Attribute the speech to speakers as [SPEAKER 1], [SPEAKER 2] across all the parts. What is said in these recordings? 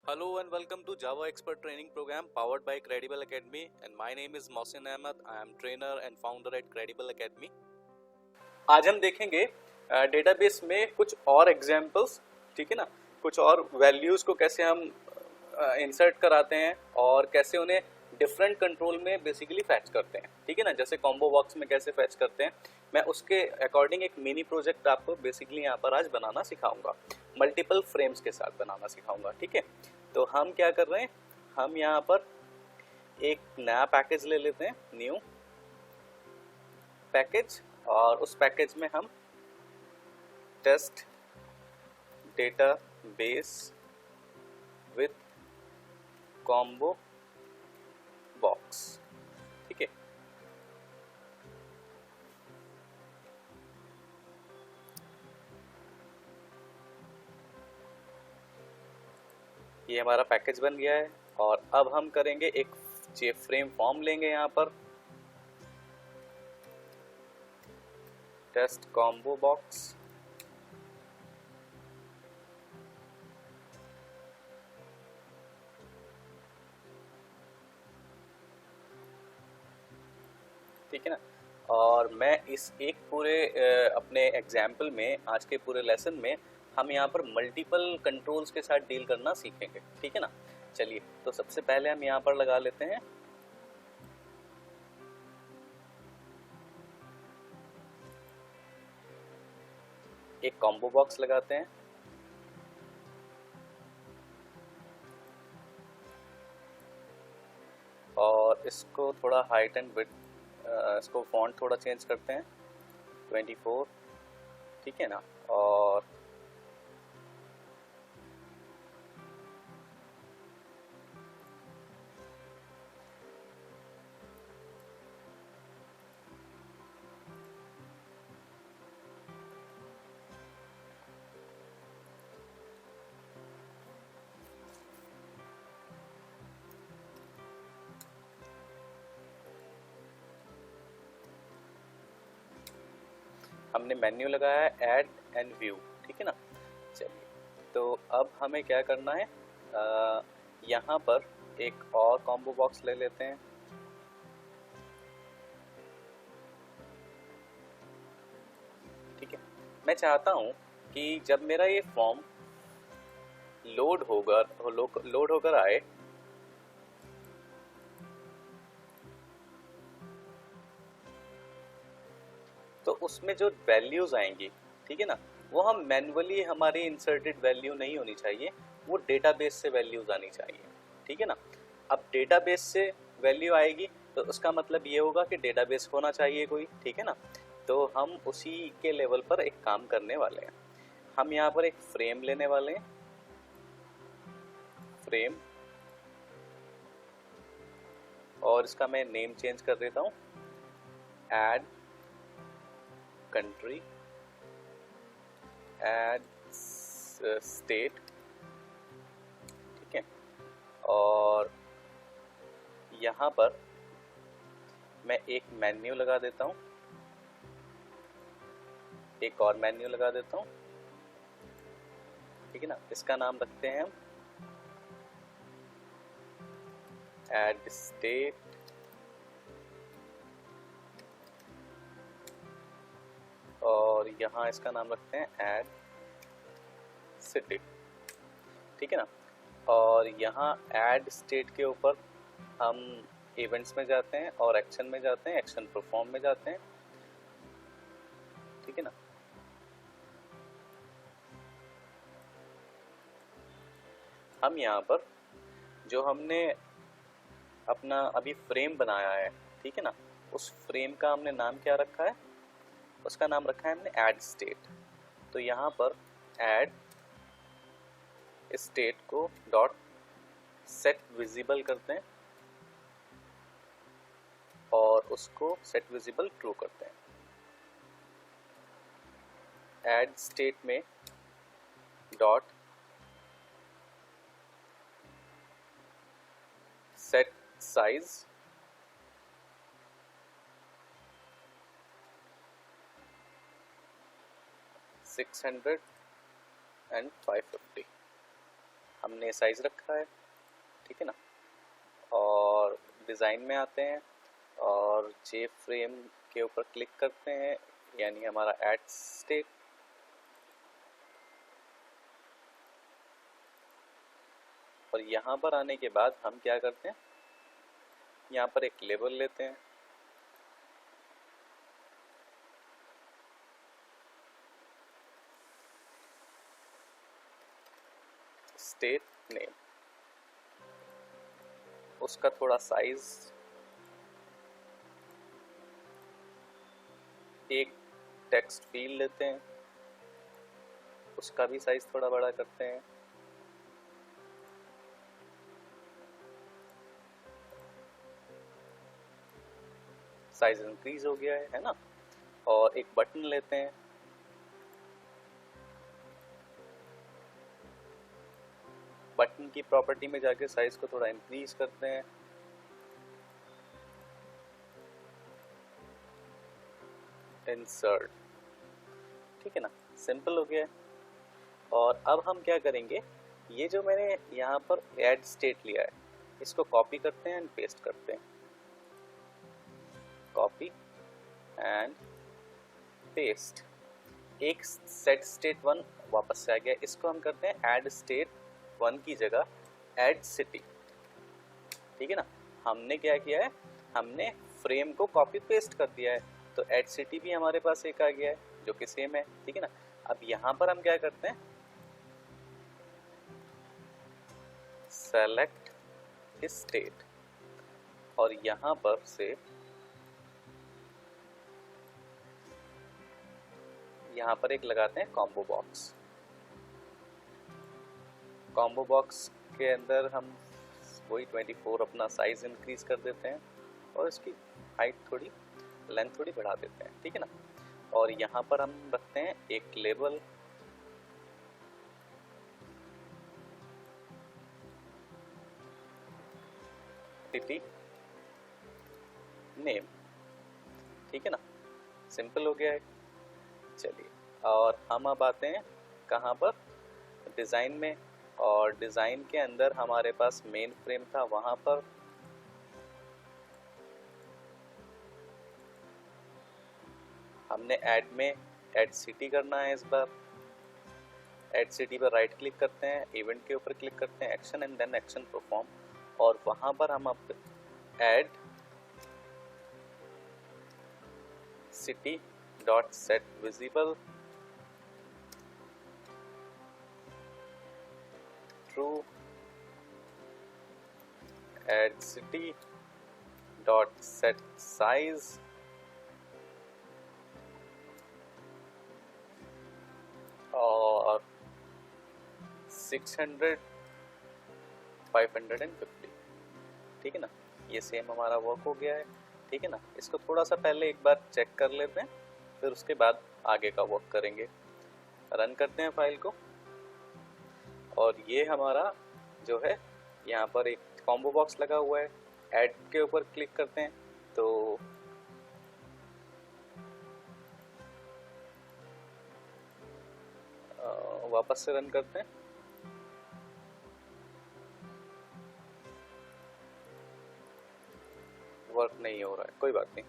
[SPEAKER 1] Hello and welcome to Java Expert Training Program powered by Credible Academy, and my name is Mohsin Ahmed. I am trainer and founder at Credible Academy. आज हम देखेंगे database में कुछ और examples, ठीक है ना, कुछ और वैल्यूज़ को कैसे हम इंसर्ट कराते हैं और कैसे उन्हें डिफरेंट कंट्रोल में बेसिकली फैच करते हैं, ठीक है ना, जैसे कॉम्बो बॉक्स में कैसे फैच करते हैं। मैं उसके अकॉर्डिंग एक मिनी प्रोजेक्ट आपको बेसिकली यहाँ पर आज बनाना सिखाऊंगा, मल्टीपल फ्रेम्स के साथ बनाना सिखाऊंगा, ठीक है। तो हम क्या कर रहे हैं, हम यहाँ पर एक नया पैकेज ले लेते हैं, न्यू पैकेज, और उस पैकेज में हम test database with combo box, ठीक है। ये हमारा पैकेज बन गया है और अब हम करेंगे एक फ्रेम फॉर्म लेंगे यहाँ पर, टेस्ट कॉम्बो बॉक्स, ठीक है ना। और मैं इस एक पूरे अपने एग्जाम्पल में, आज के पूरे लेसन में हम यहाँ पर मल्टीपल कंट्रोल्स के साथ डील करना सीखेंगे, ठीक है ना। चलिए, तो सबसे पहले हम यहाँ पर लगा लेते हैं एक कॉम्बो बॉक्स लगाते हैं, और इसको थोड़ा हाइट एंड विड्थ, इसको फॉन्ट थोड़ा चेंज करते हैं 24, ठीक है ना। और हमने मेन्यू लगाया है ऐड एंड व्यू, ठीक है ना। चलिए, तो अब हमें क्या करना है, यहाँ पर एक और कॉम्बो बॉक्स ले लेते हैं, ठीक है। मैं चाहता हूँ कि जब मेरा ये फॉर्म लोड होकर आए, तो उसमें जो वैल्यूज आएंगी, ठीक है ना, वो हम मैन्युअली, हमारी इंसर्टेड वैल्यू नहीं होनी चाहिए, वो डेटाबेस से वैल्यूज आनी चाहिए, ठीक है ना। अब डेटाबेस से वैल्यू आएगी तो उसका मतलब ये होगा कि डेटाबेस होना चाहिए कोई, ठीक है ना। तो हम उसी के लेवल पर एक काम करने वाले हैं। हम यहाँ पर एक फ्रेम लेने वाले हैं, फ्रेम, और इसका मैं नेम चेंज कर देता हूँ, ऐड कंट्री, ऐड स्टेट, ठीक है। और यहाँ पर मैं एक मेन्यू लगा देता हूँ, एक और मेन्यू लगा देता हूँ, ठीक है ना। इसका नाम रखते हैं हम ऐड स्टेट, और यहाँ इसका नाम रखते हैं ऐड सिटी, ठीक है ना। और यहाँ ऐड स्टेट के ऊपर हम इवेंट्स में जाते हैं और एक्शन में जाते हैं, एक्शन परफॉर्म में जाते हैं, ठीक है ना। हम यहाँ पर जो हमने अपना अभी फ्रेम बनाया है, ठीक है ना, उस फ्रेम का हमने नाम क्या रखा है, उसका नाम रखा है हमने ऐड स्टेट। तो यहाँ पर add state co dot set visible करते हैं और उसको सेट विजिबल ट्रू करते हैं। ऐड स्टेट में डॉट सेट साइज 600 and 550 हमने साइज रखा है, ठीक है ना। और डिज़ाइन में आते हैं और जे फ्रेम के ऊपर क्लिक करते हैं, यानी हमारा ऐड स्टेट। और यहाँ पर आने के बाद हम क्या करते हैं, यहाँ पर एक लेबल लेते हैं, स्टेट नेम, उसका थोड़ा साइज, एक टेक्स्ट फील्ड लेते हैं, उसका भी साइज थोड़ा बड़ा करते हैं, साइज इंक्रीज हो गया है ना। और एक बटन लेते हैं, बटन की प्रॉपर्टी में जाके साइज को थोड़ा इंक्रीज करते हैं, इंसर्ट, ठीक है ना, सिंपल हो गया है। और अब हम क्या करेंगे, ये जो मैंने यहाँ पर ऐड स्टेट लिया है, इसको कॉपी करते हैं एंड पेस्ट करते हैं, कॉपी एंड पेस्ट। एक सेट स्टेट 1 वापस से आ गया, इसको हम करते हैं ऐड स्टेट 1 की जगह ऐड सिटी, ठीक है ना। हमने क्या किया है, हमने फ्रेम को कॉपी पेस्ट कर दिया है, तो ऐड सिटी भी हमारे पास एक आ गया है जो कि सेम है, ठीक है ना। अब यहाँ पर हम क्या करते हैं, सेलेक्ट स्टेट, और यहाँ पर से यहाँ पर एक लगाते हैं कॉम्बो बॉक्स। कॉम्बो बॉक्स के अंदर हम वही 24 अपना साइज इंक्रीज कर देते हैं और इसकी हाइट थोड़ी, लेंथ थोड़ी बढ़ा देते हैं, ठीक है ना। और यहाँ पर हम रखते हैं एक लेबल, सिटी नेम, ठीक है ना, सिंपल हो गया है। चलिए, और हम अब आते हैं कहाँ पर, डिज़ाइन में। और डिज़ाइन के अंदर हमारे पास मेन फ्रेम था, वहाँ पर हमने ऐड में ऐड सिटी करना है। इस बार ऐड सिटी पर राइट क्लिक करते हैं, इवेंट के ऊपर क्लिक करते हैं, action and then action perform, और वहाँ पर हम अब add city dot set visible true add city dot set size और 600 550, ठीक है ना। ये सेम हमारा वर्क हो गया है, ठीक है ना। इसको थोड़ा सा पहले एक बार चेक कर लेते हैं, फिर उसके बाद आगे का वर्क करेंगे। रन करते हैं फाइल को, और ये हमारा जो है, यहाँ पर एक कॉम्बो बॉक्स लगा हुआ है, ऐड के ऊपर क्लिक करते हैं तो वापस से रन करते हैं। वर्क नहीं हो रहा है, कोई बात नहीं।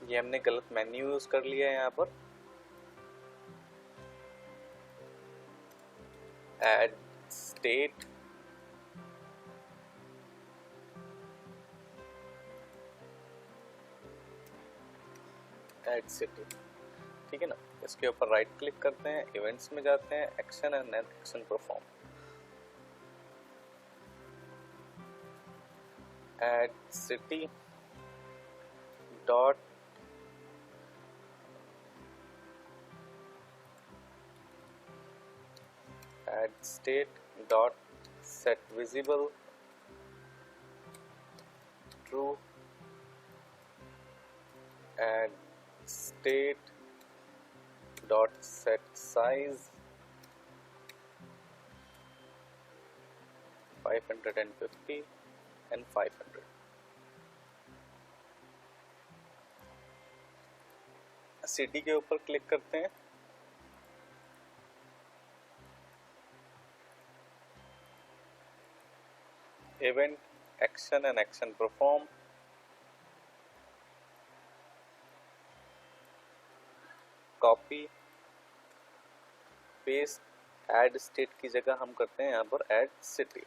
[SPEAKER 1] ये हमने गलत मेन्यू यूज कर लिया है यहाँ पर। ऐड स्टेट ऐड सिटी, ठीक है ना। इसके ऊपर राइट क्लिक करते हैं, इवेंट्स में जाते हैं, action and then action perform, add city dot add state dot set visible true add state dot set size 550 and 500। City के ऊपर क्लिक करते हैं। Event, action and action perform, copy paste, add state की जगह हम करते हैं यहाँ पर ऐड सिटी।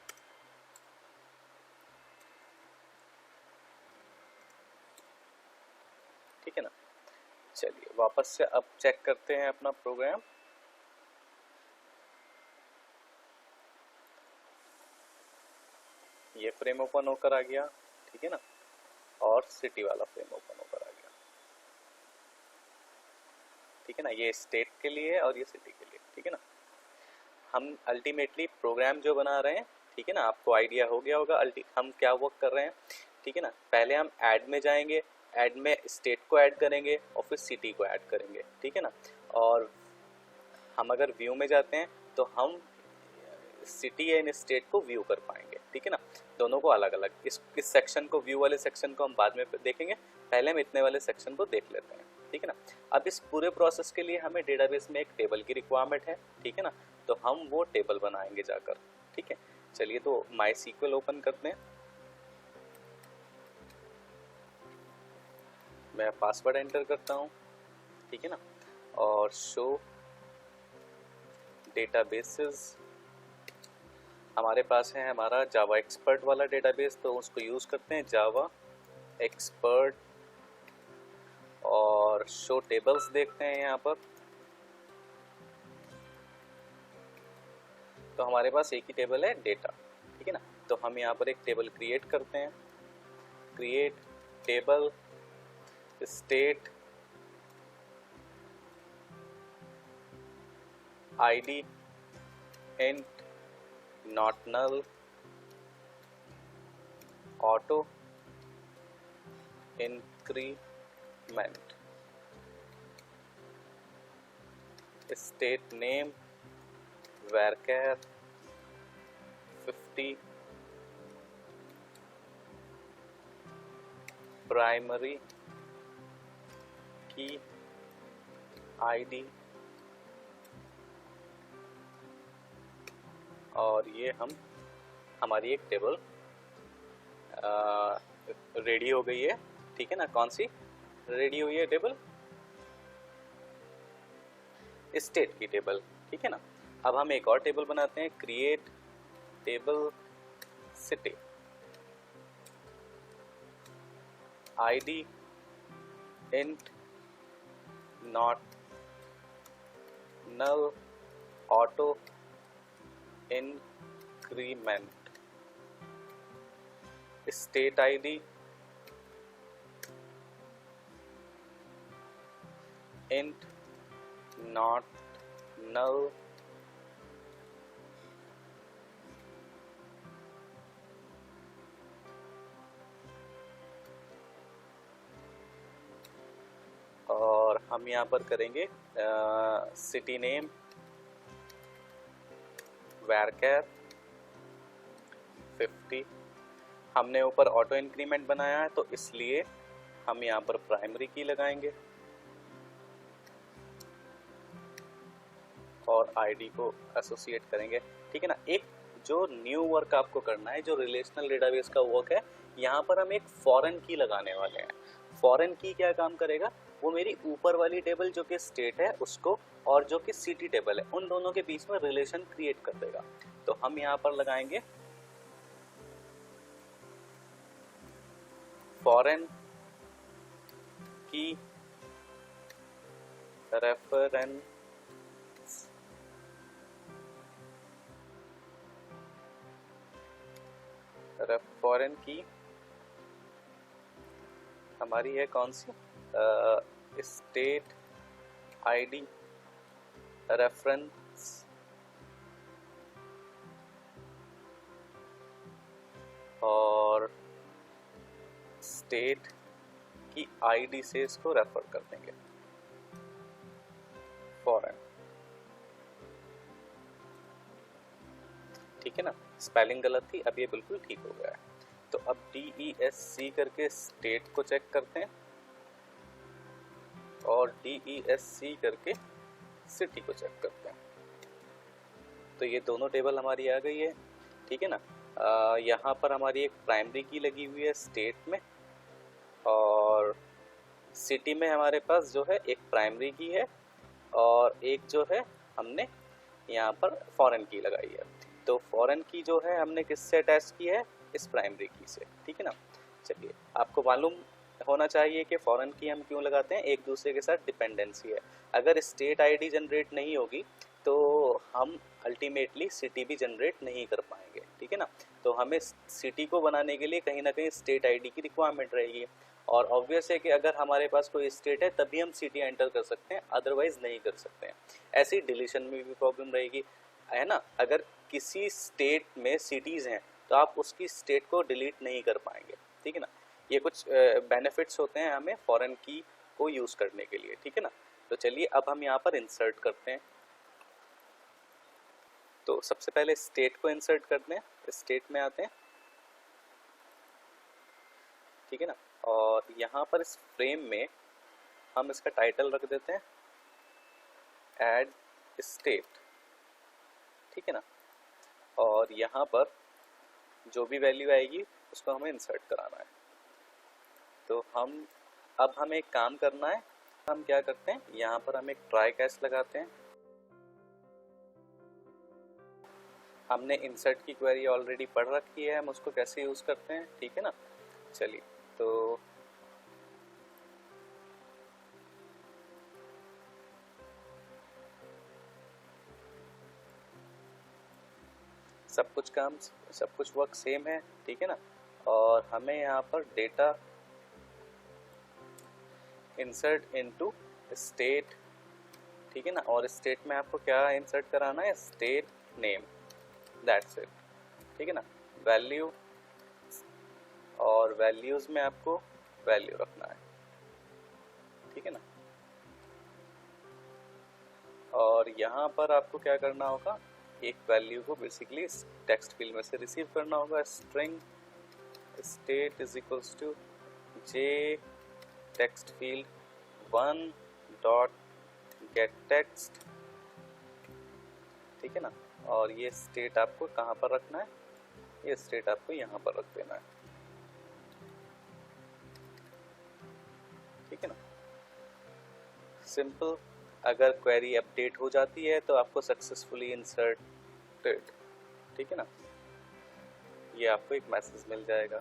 [SPEAKER 1] ठीक है ना। चलिए वापस से अब चेक करते हैं अपना प्रोग्राम। ये फ्रेम ओपन होकर आ गया, ठीक है ना, और सिटी वाला फ्रेम ओपन होकर आ गया, ठीक है ना। ये स्टेट के लिए और ये सिटी के लिए, ठीक है ना। हम अल्टीमेटली प्रोग्राम जो बना रहे हैं, ठीक है ना, आपको आइडिया हो गया होगा हम क्या वर्क कर रहे हैं, ठीक है ना। पहले हम ऐड में जाएंगे, ऐड में स्टेट को ऐड करेंगे और फिर सिटी को ऐड करेंगे, ठीक है ना। और हम अगर व्यू में जाते हैं तो हम सिटी एंड स्टेट को व्यू कर पाएंगे, ठीक है ना। दोनों को अलग अलग, इस सेक्शन को, व्यू वाले सेक्शन को हम बाद में देखेंगे, पहले हम इतने वाले सेक्शन को देख लेते हैं, ठीक है ना। अब इस पूरे प्रोसेस के लिए हमें डेटाबेस में एक टेबल की रिक्वायरमेंट है, ठीक है ना, तो हम वो टेबल बनाएंगे जाकर, ठीक है। चलिए तो MySQL ओपन करते हैं। मैं पासवर्ड एंटर करता हूँ, ठीक है ना, और शो डेटाबेसेस, हमारे पास है हमारा जावा एक्सपर्ट वाला डेटाबेस, तो उसको यूज़ करते हैं, जावा एक्सपर्ट, और शो टेबल्स देखते हैं यहाँ पर। तो हमारे पास एक ही टेबल है, डेटा, ठीक है ना। तो हम यहाँ पर एक टेबल क्रिएट करते हैं, create table state ID int not null auto increment, state name varchar 50, primary key ID, और ये हमारी एक टेबल रेडी हो गई है, ठीक है ना। कौन सी रेडी हुई है टेबल? स्टेट की टेबल, ठीक है ना। अब हम एक और टेबल बनाते हैं, create table city ID int not null auto increment, state ID int not null और हम यहाँ पर करेंगे सिटी नेम varchar 50। हमने ऊपर ऑटो इंक्रीमेंट बनाया है तो इसलिए हम यहाँ पर प्राइमरी की लगाएंगे और आईडी को एसोसिएट करेंगे, ठीक है ना। एक जो न्यू वर्क आपको करना है, जो रिलेशनल डेटाबेस का वर्क है, यहाँ पर हम एक फॉरेन की लगाने वाले हैं। फॉरेन की क्या काम करेगा? वो मेरी ऊपर वाली टेबल जो कि स्टेट है उसको और जो कि सिटी टेबल है उन दोनों के बीच में रिलेशन क्रिएट कर देगा। तो हम यहाँ पर लगाएंगे फॉरेन की रेफरेंस फॉरेन की हमारी है कौन सी? स्टेट आईडी रेफरेंस और स्टेट की आईडी से इसको रेफर कर देंगे फॉरेन, ठीक है ना। स्पेलिंग गलत थी, अब ये बिल्कुल ठीक हो गया है। तो अब DESC करके स्टेट को चेक करते हैं और DESC करके सिटी को चेक करते हैं। तो ये दोनों टेबल हमारी आ गई है, ठीक है ना। यहाँ पर हमारी एक प्राइमरी की लगी हुई है स्टेट में, और सिटी में हमारे पास जो है एक प्राइमरी की है और एक जो है हमने यहाँ पर फॉरेन की लगाई है। तो फॉरेन की जो है हमने किससे अटैच की है, इस प्राइमरी की से, ठीक है ना। चलिए, आपको मालूम होना चाहिए कि फॉरेन की हम क्यों लगाते हैं, एक दूसरे के साथ डिपेंडेंसी है। अगर स्टेट आईडी जनरेट नहीं होगी तो हम अल्टीमेटली सिटी भी जनरेट नहीं कर पाएंगे, ठीक है ना। तो हमें सिटी को बनाने के लिए कहीं ना कहीं स्टेट आईडी की रिक्वायरमेंट रहेगी, और ऑब्वियस है कि अगर हमारे पास कोई स्टेट है तभी हम सिटी एंटर कर सकते हैं, अदरवाइज नहीं कर सकते हैं। ऐसी डिलीशन में भी प्रॉब्लम रहेगी, है ना। अगर किसी स्टेट में सिटीज़ हैं तो आप उसकी स्टेट को डिलीट नहीं कर पाएंगे, ठीक है ना। ये कुछ बेनिफिट्स होते हैं हमें फॉरेन की को यूज़ करने के लिए, ठीक है ना। तो चलिए अब हम यहाँ पर इंसर्ट करते हैं। तो सबसे पहले स्टेट को इंसर्ट करते हैं, स्टेट में आते हैं, ठीक है ना। और यहाँ पर इस फ्रेम में हम इसका टाइटल रख देते हैं ऐड स्टेट, ठीक है ना। और यहाँ पर जो भी वैल्यू आएगी उसको हमें इंसर्ट कराना है। तो अब हमें एक काम करना है, हम क्या करते हैं, यहाँ पर हम एक ट्राई कैच लगाते हैं। हमने इंसर्ट की क्वेरी ऑलरेडी पढ़ रखी है, हम उसको कैसे यूज़ करते हैं, ठीक है ना। चलिए, तो सब कुछ वर्क सेम है, ठीक है ना। और हमें यहाँ पर डेटा इंसर्ट इनटू स्टेट, ठीक है ना। और स्टेट में आपको क्या इंसर्ट कराना है, स्टेट नेम, दैट्स इट, ठीक है ना। वैल्यू, और वैल्यूज में आपको वैल्यू रखना है, ठीक है ना। और यहाँ पर आपको क्या करना होगा, एक वैल्यू को बेसिकली टेक्स्ट फील्ड में से रिसीव करना होगा। String state is equals to J text field 1 dot get text, ठीक है ना। और ये स्टेट आपको कहाँ पर रखना है, ये स्टेट आपको यहाँ पर रख देना है, ठीक है ना। सिंपल। अगर क्वेरी अपडेट हो जाती है तो आपको सक्सेसफुली इंसर्टेड, ठीक है ना, ये आपको एक मैसेज मिल जाएगा।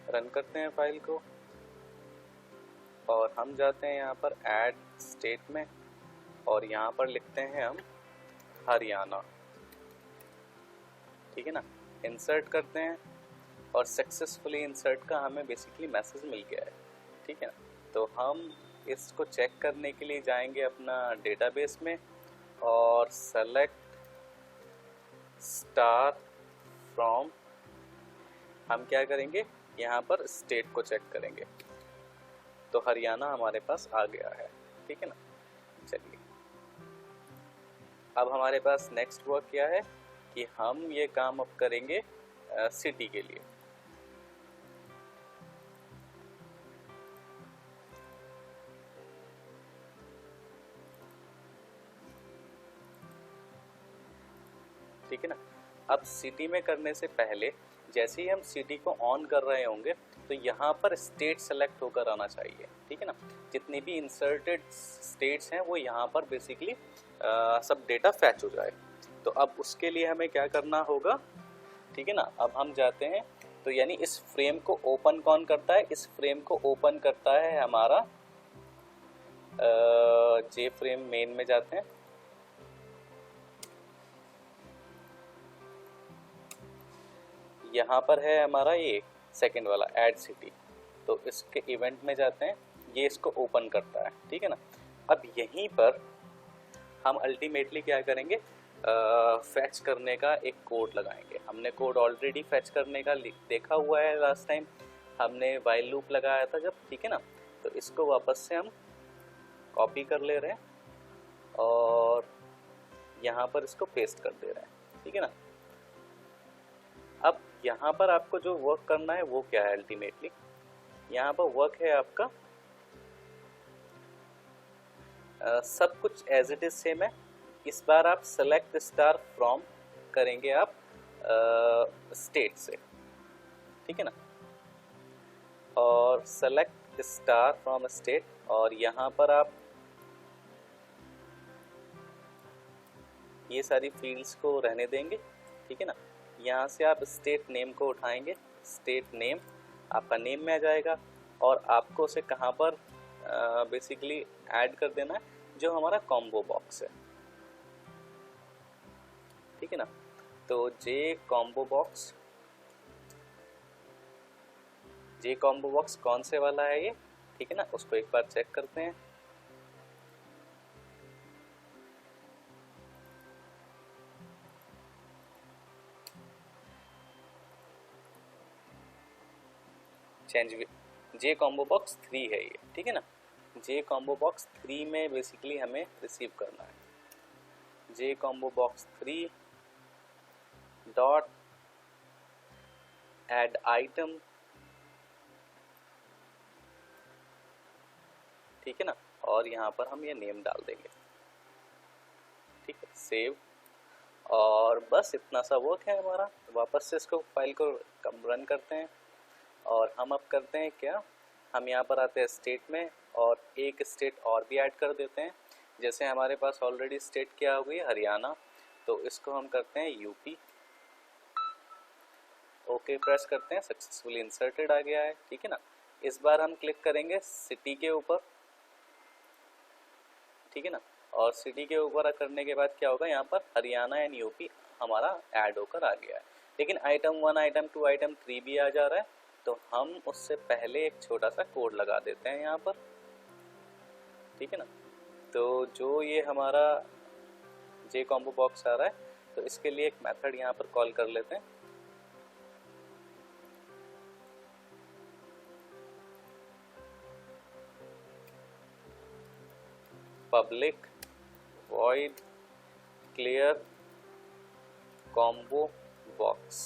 [SPEAKER 1] रन करते हैं फाइल को और हम जाते हैं यहाँ पर ऐड स्टेट में, और यहाँ पर लिखते हैं हम हरियाणा, ठीक है ना। इंसर्ट करते हैं और सक्सेसफुली इंसर्ट का हमें बेसिकली मैसेज मिल गया है, ठीक है ना। तो हम इसको चेक करने के लिए जाएंगे अपना डेटाबेस में और सेलेक्ट स्टार फ्रॉम, हम क्या करेंगे, यहाँ पर स्टेट को चेक करेंगे। तो हरियाणा हमारे पास आ गया है, ठीक है ना। चलिए, अब हमारे पास नेक्स्ट वर्क क्या है कि हम ये काम अब करेंगे सिटी के लिए। ठीक है ना। अब सिटी में करने से पहले जैसे ही हम सिटी को ऑन कर रहे होंगे तो यहाँ पर स्टेट सेलेक्ट होकर आना चाहिए, ठीक है ना। जितने भी इंसर्टेड स्टेट्स हैं वो यहाँ पर बेसिकली सब डेटा फैच हो जाए। तो अब उसके लिए हमें क्या करना होगा, ठीक है ना। अब हम जाते हैं, तो यानी इस फ्रेम को ओपन कौन करता है, इस फ्रेम को ओपन करता है हमारा जे फ्रेम मेन में जाते हैं, यहाँ पर है हमारा ये सेकंड वाला ऐड सिटी, तो इसके इवेंट में जाते हैं, ये इसको ओपन करता है, ठीक है ना। अब यहीं पर हम अल्टीमेटली क्या करेंगे, फैच करने का एक कोड लगाएंगे। हमने कोड ऑलरेडी फैच करने का देखा हुआ है, लास्ट टाइम हमने व्हाइल लूप लगाया था जब, ठीक है ना। तो इसको वापस से हम कॉपी कर ले रहे हैं और यहाँ पर इसको पेस्ट कर दे रहे हैं, ठीक है ना। अब यहाँ पर आपको जो वर्क करना है वो क्या है, अल्टीमेटली यहाँ पर वर्क है आपका सब कुछ एज इट इज सेम है। इस बार आप सेलेक्ट स्टार फ्रॉम करेंगे आप स्टेट से, ठीक है ना, और सेलेक्ट स्टार फ्रॉम स्टेट, और यहाँ पर आप ये सारी फील्ड्स को रहने देंगे, ठीक है ना। यहाँ से आप स्टेट नेम को उठाएंगे, स्टेट नेम आपका नेम में आ जाएगा, और आपको उसे कहाँ पर बेसिकली ऐड कर देना है, जो हमारा कॉम्बो बॉक्स है, ठीक है ना। तो जे कॉम्बो बॉक्स कौन से वाला है ये, ठीक है ना, उसको एक बार चेक करते हैं। जे कॉम्बो बॉक्स 3 है ये, ठीक है ना। जे कॉम्बो बॉक्स 3 में बेसिकली हमें रिसीव करना है। J combo box 3 dot add item, ठीक है ना, और यहाँ पर हम ये नेम डाल देंगे, ठीक है, सेव। और बस इतना सा वर्क है हमारा। वापस से इसको फाइल को रन करते हैं, और हम अब करते हैं क्या, हम यहाँ पर आते हैं स्टेट में, और एक स्टेट और भी ऐड कर देते हैं। जैसे हमारे पास ऑलरेडी स्टेट क्या हो गई, हरियाणा, तो इसको हम करते हैं यूपी। ओके प्रेस करते हैं, सक्सेसफुली इंसर्टेड आ गया है, ठीक है ना। इस बार हम क्लिक करेंगे सिटी के ऊपर, ठीक है ना, और सिटी के ऊपर करने के बाद क्या होगा, यहाँ पर हरियाणा एंड यूपी हमारा ऐड होकर आ गया है। लेकिन आइटम 1, आइटम 2, आइटम 3 भी आ जा रहा है, तो हम उससे पहले एक छोटा सा कोड लगा देते हैं यहाँ पर, ठीक है ना। तो जो ये हमारा जे कॉम्बो बॉक्स आ रहा है, तो इसके लिए एक मेथड यहाँ पर कॉल कर लेते हैं। Public void clear combo box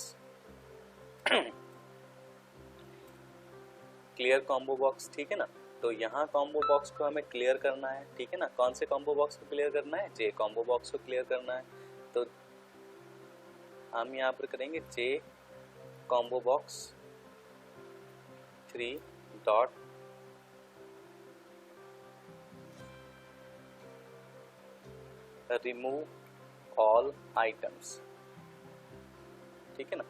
[SPEAKER 1] clear combo box, ठीक है ना। तो यहाँ कॉम्बो बॉक्स को हमें क्लियर करना है, ठीक है ना। कौन से कॉम्बो बॉक्स को क्लियर करना है, जे कॉम्बो बॉक्स को क्लियर करना है। तो हम यहाँ पर करेंगे J combo box 3 dot remove all items, ठीक है ना।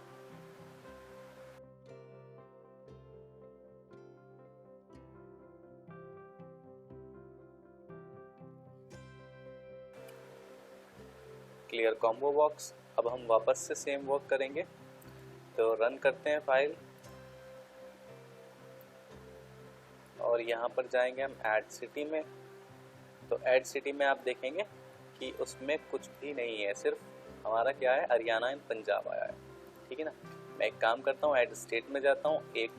[SPEAKER 1] Clear combo box. अब हम वापस से सेम वर्क करेंगे, तो रन करते हैं फाइल, और यहाँ पर जाएंगे हम ऐड सिटी में। तो ऐड सिटी में आप देखेंगे कि उसमें कुछ भी नहीं है, सिर्फ हमारा क्या है, हरियाणा एंड पंजाब आया है, ठीक है ना। मैं एक काम करता हूँ, ऐड स्टेट में जाता हूँ, एक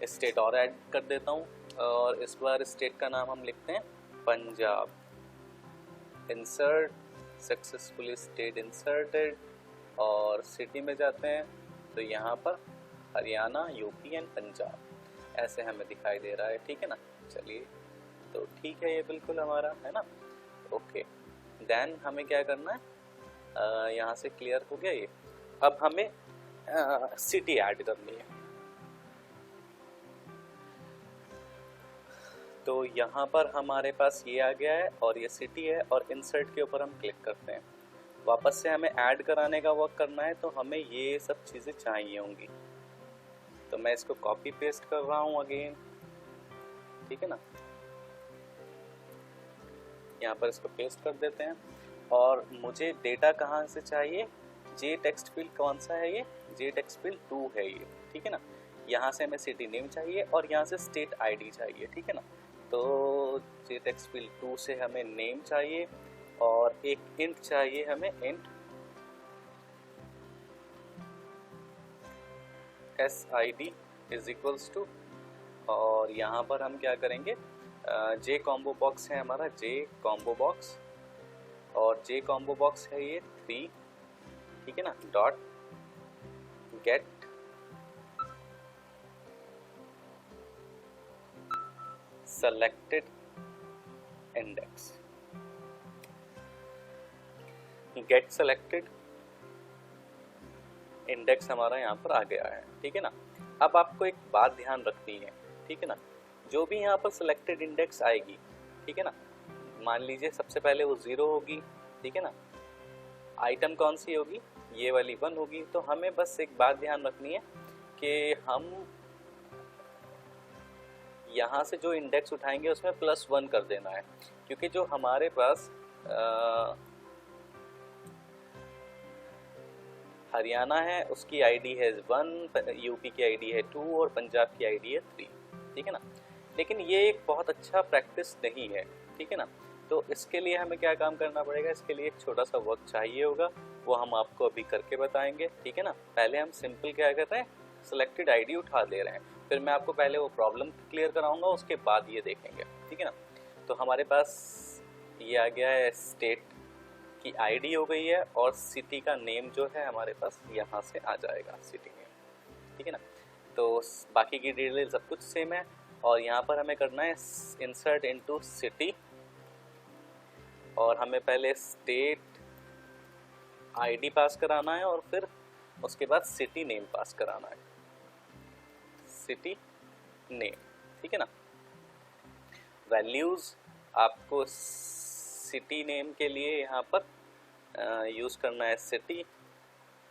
[SPEAKER 1] स्टेट और ऐड कर देता हूँ, और इस बार स्टेट का नाम हम लिखते हैं Punjab. Insert, successfully state inserted, और सिटी में जाते हैं, तो यहाँ पर हरियाणा, यूपी एंड पंजाब ऐसे हमें दिखाई दे रहा है, ठीक है ना। चलिए, तो ठीक है, ये बिल्कुल हमारा है ना। ओके, देन हमें क्या करना है, यहाँ से क्लियर हो गया ये। अब हमें सिटी ऐड करनी है, तो यहाँ पर हमारे पास ये आ गया है, और ये सिटी है, और इंसर्ट के ऊपर हम क्लिक करते हैं। वापस से हमें ऐड कराने का वर्क करना है, तो हमें ये सब चीज़ें चाहिए होंगी। तो मैं इसको कॉपी पेस्ट कर रहा हूँ अगेन, ठीक है ना। यहाँ पर इसको पेस्ट कर देते हैं, और मुझे डेटा कहाँ से चाहिए, जे टेक्स्ट फील्ड कौन सा है, ये जे टेक्स्ट फील्ड 2 है ये, ठीक है ना। यहाँ से हमें सिटी नेम चाहिए, और यहाँ से स्टेट आईडी चाहिए, ठीक है ना। तो जे टेक्स्ट फील्ड 2 से हमें नेम चाहिए, और एक इंट चाहिए हमें, int SID is equals to, और यहाँ पर हम क्या करेंगे, जे कॉम्बो बॉक्स है हमारा, जे कॉम्बो बॉक्स, और जे कॉम्बो बॉक्स है ये 3, ठीक है ना, dot get selected index. Get selected index हमारा यहाँ पर आ गया है, ठीक है ना। अब आपको एक बात ध्यान रखनी है, ठीक है ना, जो भी यहाँ पर सिलेक्टेड इंडेक्स आएगी, ठीक है ना, मान लीजिए सबसे पहले वो 0 होगी, ठीक है ना, आइटम कौन सी होगी, ये वाली 1 होगी। तो हमें बस एक बात ध्यान रखनी है कि हम यहाँ से जो इंडेक्स उठाएंगे उसमें +1 कर देना है, क्योंकि जो हमारे पास हरियाणा है उसकी आईडी है 1, यूपी की आईडी है 2 और पंजाब की आईडी है 3, ठीक है ना। लेकिन ये एक बहुत अच्छा प्रैक्टिस नहीं है, ठीक है ना। तो इसके लिए हमें क्या काम करना पड़ेगा, इसके लिए एक छोटा सा वर्क चाहिए होगा, वो हम आपको अभी करके बताएंगे, ठीक है ना। पहले हम सिंपल क्या कर रहे हैं, सिलेक्टेड आईडी उठा ले रहे हैं, फिर मैं आपको पहले वो प्रॉब्लम क्लियर कराऊंगा, उसके बाद ये देखेंगे, ठीक है ना। तो हमारे पास ये आ गया है, स्टेट की आईडी हो गई है, और सिटी का नेम जो है हमारे पास यहाँ से आ जाएगा, सिटी नेम, ठीक है ना। तो बाकी की डिटेल सब कुछ सेम है, और यहाँ पर हमें करना है इंसर्ट इनटू सिटी, और हमें पहले स्टेट आईडी पास कराना है और फिर उसके बाद सिटी नेम पास कराना है, सिटी नेम, ठीक है ना। वैल्यूज आपको सिटी नेम के लिए यहाँ पर यूज करना है सिटी,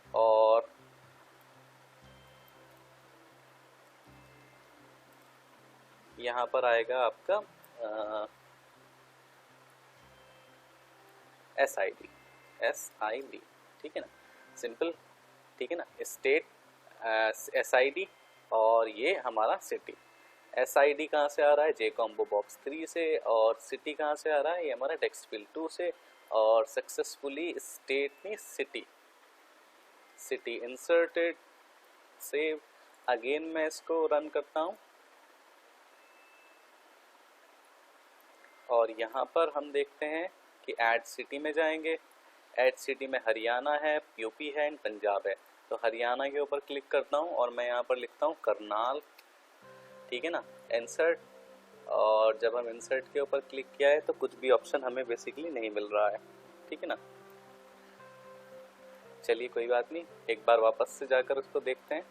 [SPEAKER 1] और यहाँ पर आएगा आपका SID, ठीक है ना, सिंपल, ठीक है ना। स्टेट SID और ये हमारा सिटी। SID कहाँ से आ रहा है, जे कॉम्बो बॉक्स 3 से, और सिटी कहाँ से आ रहा है, ये हमारा टेक्स्ट फील्ड 2 से, और सक्सेसफुली स्टेट में सिटी इंसर्टेड, सेव। अगेन मैं इसको रन करता हूँ, और यहाँ पर हम देखते हैं कि ऐड सिटी में जाएंगे, ऐड सिटी में हरियाणा है, यूपी है एंड पंजाब है। तो हरियाणा के ऊपर क्लिक करता हूँ और मैं यहाँ पर लिखता हूँ करनाल, ठीक है ना, इंसर्ट। और जब हम इंसर्ट के ऊपर क्लिक किया है तो कुछ भी ऑप्शन हमें बेसिकली नहीं मिल रहा है, ठीक है ना। चलिए कोई बात नहीं, एक बार वापस से जाकर उसको देखते हैं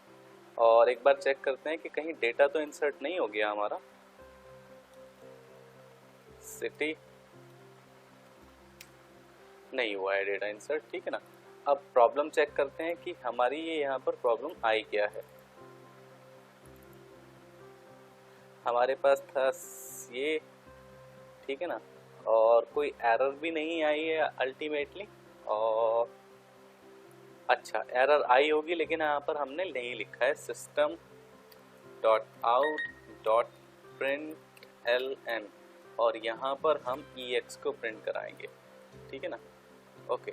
[SPEAKER 1] और एक बार चेक करते हैं कि कहीं डेटा तो इंसर्ट नहीं हो गया हमारा। सिटी नहीं हुआ है डेटा इंसर्ट, ठीक है ना। अब प्रॉब्लम चेक करते हैं कि हमारी ये यहाँ पर प्रॉब्लम आई क्या है। हमारे पास था ये, ठीक है ना, और कोई एरर भी नहीं आई है अल्टीमेटली। और अच्छा, एरर आई होगी लेकिन यहाँ पर हमने नहीं लिखा है system dot out dot print ln, और यहाँ पर हम ex को प्रिंट कराएंगे, ठीक है ना। ओके,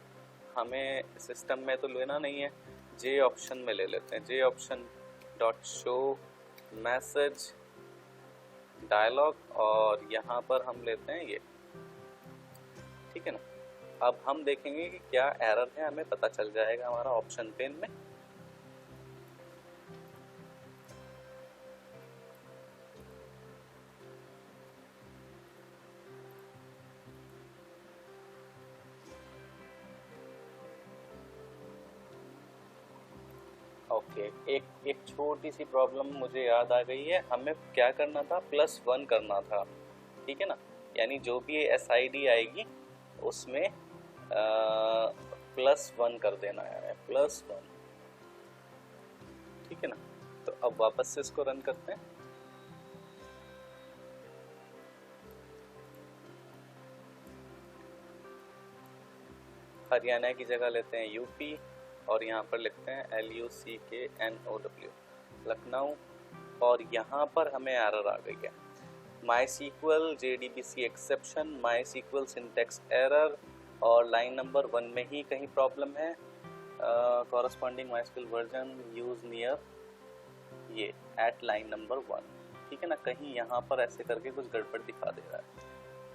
[SPEAKER 1] हमें सिस्टम में तो लेना नहीं है, जे ऑप्शन में ले लेते हैं। J option dot show message dialog, और यहाँ पर हम लेते हैं ये, ठीक है ना। अब हम देखेंगे कि क्या एरर है, हमें पता चल जाएगा हमारा ऑप्शन पेन में। ओके, एक छोटी सी प्रॉब्लम मुझे याद आ गई है। हमें क्या करना था, +1 करना था, ठीक है ना। यानी जो भी SID आएगी उसमें +1 कर देना है, +1, ठीक है ना। तो अब वापस से इसको रन करते हैं। हरियाणा की जगह लेते हैं यूपी, और यहाँ पर लिखते हैं LUCKNOW, लखनऊ, और यहाँ पर हमें एरर आ गई है, MySQL JDBC exception, MySQL syntax error, और लाइन नंबर 1 में ही कहीं प्रॉब्लम है। Corresponding MySQL version use near, ये एट लाइन नंबर 1, ठीक है ना, कहीं यहाँ पर ऐसे करके कुछ गड़बड़ दिखा दे रहा है।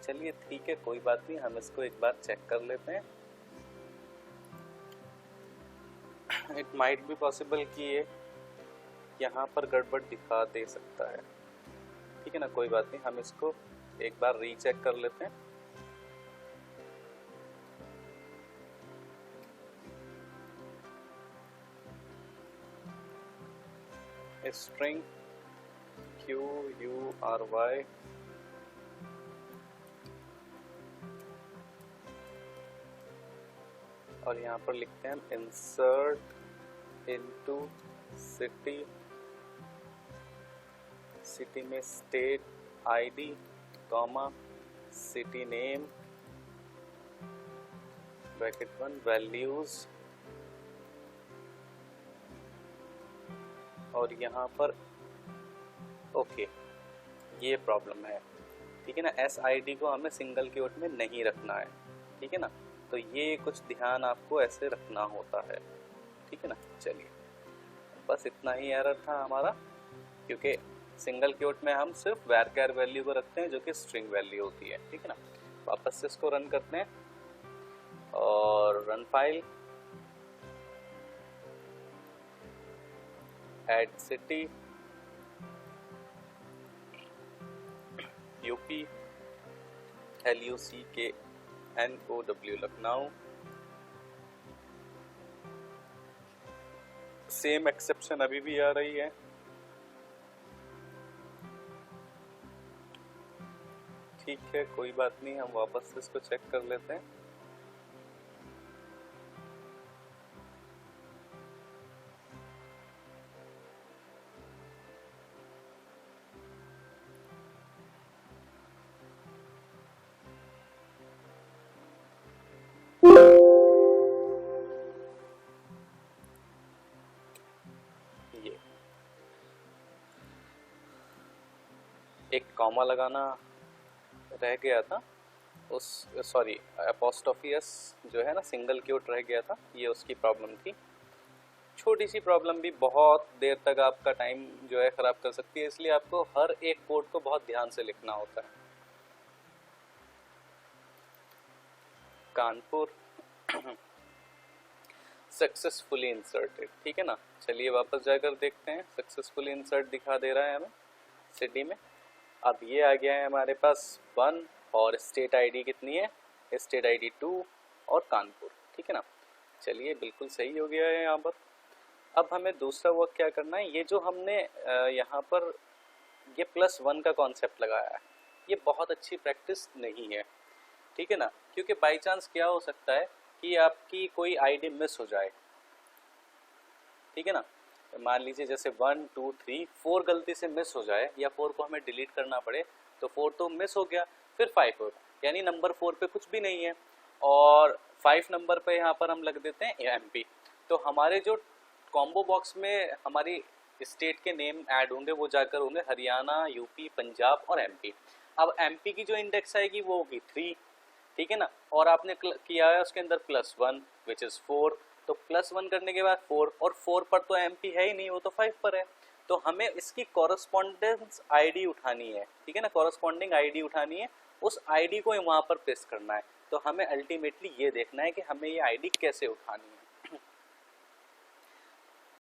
[SPEAKER 1] चलिए ठीक है, कोई बात नहीं, हम इसको एक बार चेक कर लेते हैं। इट माइट बी पॉसिबल कि ये यहाँ पर गड़बड़ दिखा दे सकता है। ठीक है ना, कोई बात नहीं, हम इसको एक बार रीचेक कर लेते हैं। स्ट्रिंग QURY और यहाँ पर लिखते हैं हम इंसर्ट इनटू सिटी, सिटी में state ID comma city name bracket 1 values, और यहाँ पर ओके ये प्रॉब्लम है। ठीक है ना, SID को हमें सिंगल क्वोट में नहीं रखना है। ठीक है ना, तो ये कुछ ध्यान आपको ऐसे रखना होता है। ठीक है ना, चलिए बस इतना ही एरर था हमारा, क्योंकि सिंगल क्वोट में हम सिर्फ varchar वैल्यू को रखते हैं जो कि स्ट्रिंग वैल्यू होती है। ठीक है ना, वापस से इसको रन करते हैं और run file, add city UP LUCKNOW Lucknow. Same exception अभी भी आ रही है। ठीक है, कोई बात नहीं, हम वापस से इसको चेक कर लेते हैं। ये एक कॉमा लगाना रह गया था, उस सॉरी अपॉस्ट्रोफी एस जो है ना सिंगल क्वोट रह गया था, ये उसकी प्रॉब्लम थी। छोटी सी प्रॉब्लम भी बहुत देर तक आपका टाइम जो है ख़राब कर सकती है, इसलिए आपको हर एक कोड को बहुत ध्यान से लिखना होता है। Kanpur successfully inserted. ठीक है ना, चलिए वापस जाकर देखते हैं। सक्सेसफुली इंसर्ट दिखा दे रहा है हमें सिटी में। अब ये आ गया है हमारे पास 1 और स्टेट ID कितनी है, स्टेट ID 2 और कानपुर। ठीक है ना, चलिए बिल्कुल सही हो गया है यहाँ पर। अब हमें दूसरा वर्क क्या करना है, ये जो हमने यहाँ पर ये +1 का कॉन्सेप्ट लगाया है, ये बहुत अच्छी प्रैक्टिस नहीं है। ठीक है ना, क्योंकि बाई चांस क्या हो सकता है कि आपकी कोई ID मिस हो जाए। ठीक है ना, मान लीजिए जैसे 1 2 3 4 गलती से मिस हो जाए या 4 को हमें डिलीट करना पड़े, तो 4 तो मिस हो गया, फिर 5 होगा, यानी नंबर 4 पे कुछ भी नहीं है और 5 नंबर पे यहाँ पर हम लग देते हैं MP। तो हमारे जो कॉम्बो बॉक्स में हमारी स्टेट के नेम ऐड होंगे वो जाकर होंगे हरियाणा, UP, पंजाब और MP। अब MP की जो इंडेक्स आएगी वो होगी 3। ठीक है ना, और आपने किया है उसके अंदर +1 विच इज़ 4, तो +1 करने के बाद 4, और 4 पर तो MP है ही नहीं, वो तो 5 पर है। तो हमें इसकी कॉरस्पॉन्डेंस ID उठानी है। ठीक है ना, कॉरस्पॉन्डिंग ID उठानी है, उस ID को वहाँ पर पेस्ट करना है। तो हमें अल्टीमेटली ये देखना है कि हमें ये ID कैसे उठानी है।